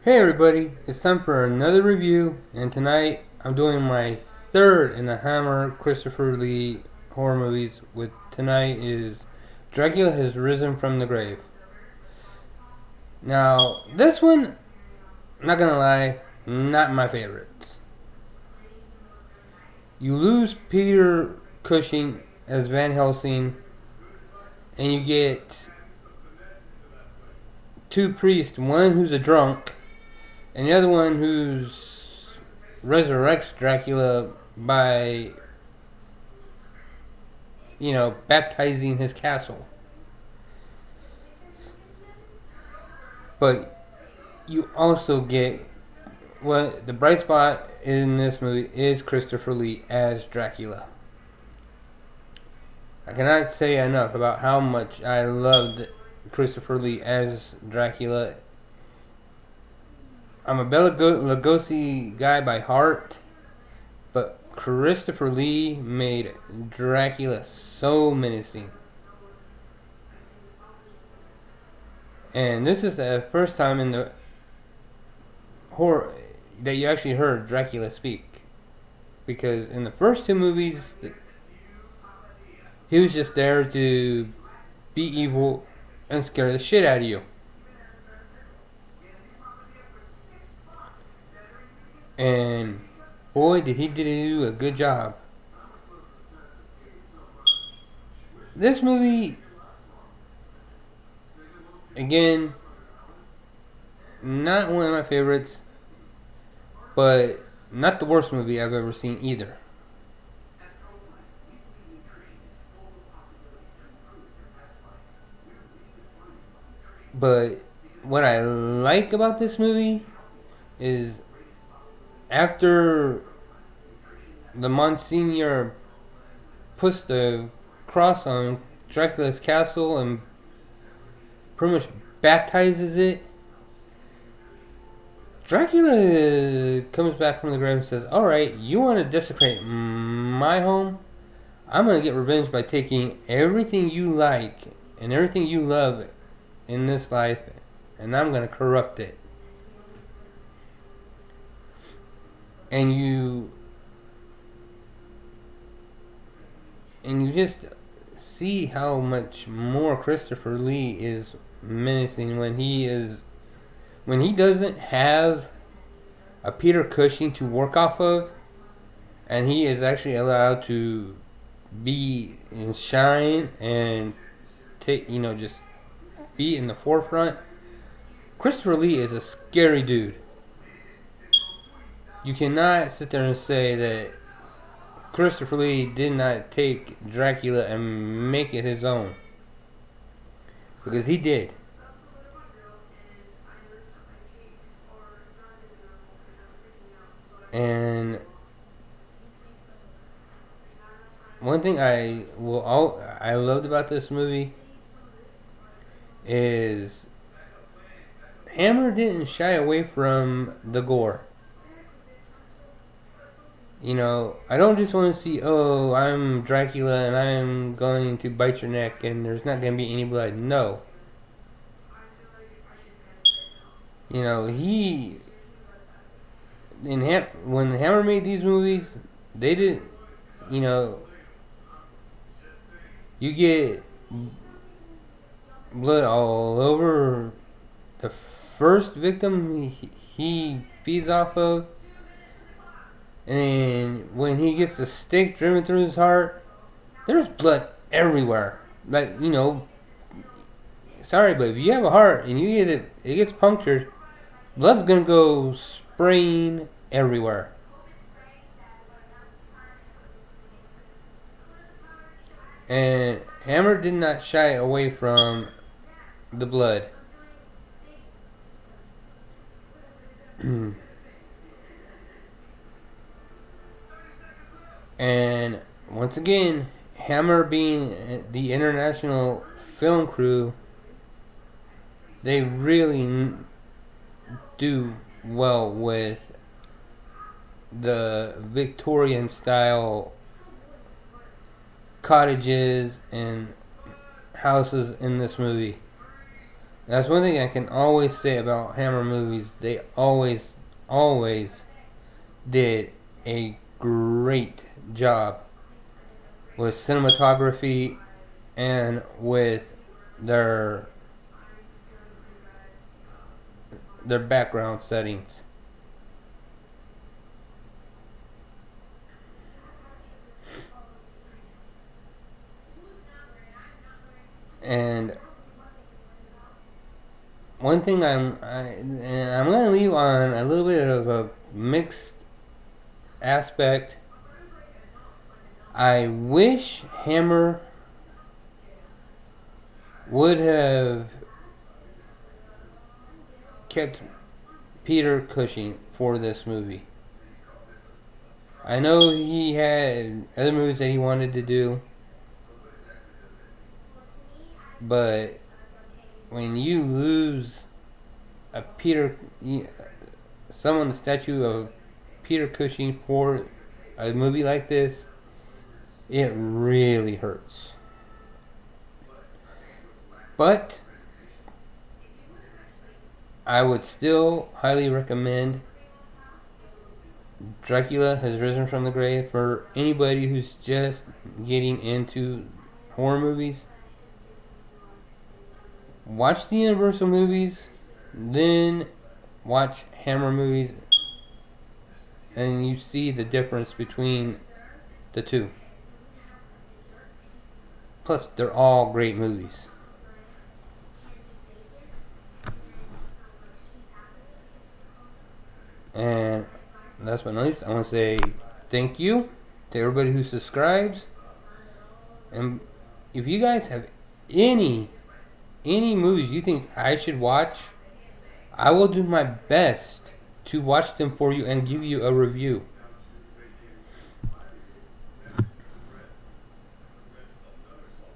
Hey everybody, it's time for another review, and tonight I'm doing my third in the Hammer Christopher Lee horror movies. With tonight is Dracula Has Risen from the Grave. Now, this one, not gonna lie, not my favorites. You lose Peter Cushing as Van Helsing, and you get two priests, one who's a drunk, and the other one who's resurrects Dracula by, baptizing his castle. But you also get what the bright spot in this movie is Christopher Lee as Dracula. I cannot say enough about how much I loved Christopher Lee as Dracula. I'm a Bela Lugosi guy by heart, but Christopher Lee made Dracula so menacing. And this is the first time in the horror that you actually heard Dracula speak. Because in the first two movies, he was just there to be evil and scare the shit out of you. And boy, did he do a good job. This movie, again, not one of my favorites, but not the worst movie I've ever seen either. But what I like about this movie is after the Monsignor puts the cross on Dracula's castle and pretty much baptizes it, Dracula comes back from the grave and says, "Alright, you want to desecrate my home? I'm going to get revenge by taking everything you like and everything you love in this life, and I'm going to corrupt it." And you just see how much more Christopher Lee is menacing when he doesn't have a Peter Cushing to work off of, and he is actually allowed to be and shine and just be in the forefront. Christopher Lee is a scary dude. You cannot sit there and say that Christopher Lee did not take Dracula and make it his own, because he did. And one thing I loved about this movie is Hammer didn't shy away from the gore. I don't just want to see, oh, I'm Dracula and I'm going to bite your neck and there's not going to be any blood. No. When Hammer made these movies, they did, you get blood all over the first victim he feeds off of. And when he gets a stake driven through his heart, there's blood everywhere. Like, sorry, but if you have a heart and it gets punctured, blood's gonna go spraying everywhere. And Hammer did not shy away from the blood. And once again, Hammer being the international film crew, they really do well with the Victorian style cottages and houses in this movie. That's one thing I can always say about Hammer movies. They always did a great job with cinematography and with their their background settings. And one thing and I'm going to leave on a little bit of a mixed aspect. I wish Hammer would have kept Peter Cushing for this movie. I know he had other movies that he wanted to do, but when you lose a someone the statue of Peter Cushing for a movie like this, it really hurts. But I would still highly recommend Dracula Has Risen from the Grave for anybody who's just getting into horror movies. Watch the Universal movies, then watch Hammer movies, and you see the difference between the two. Plus, they're all great movies. And last but not least, I want to say thank you to everybody who subscribes. And if you guys have any movies you think I should watch, I will do my best to watch them for you and give you a review.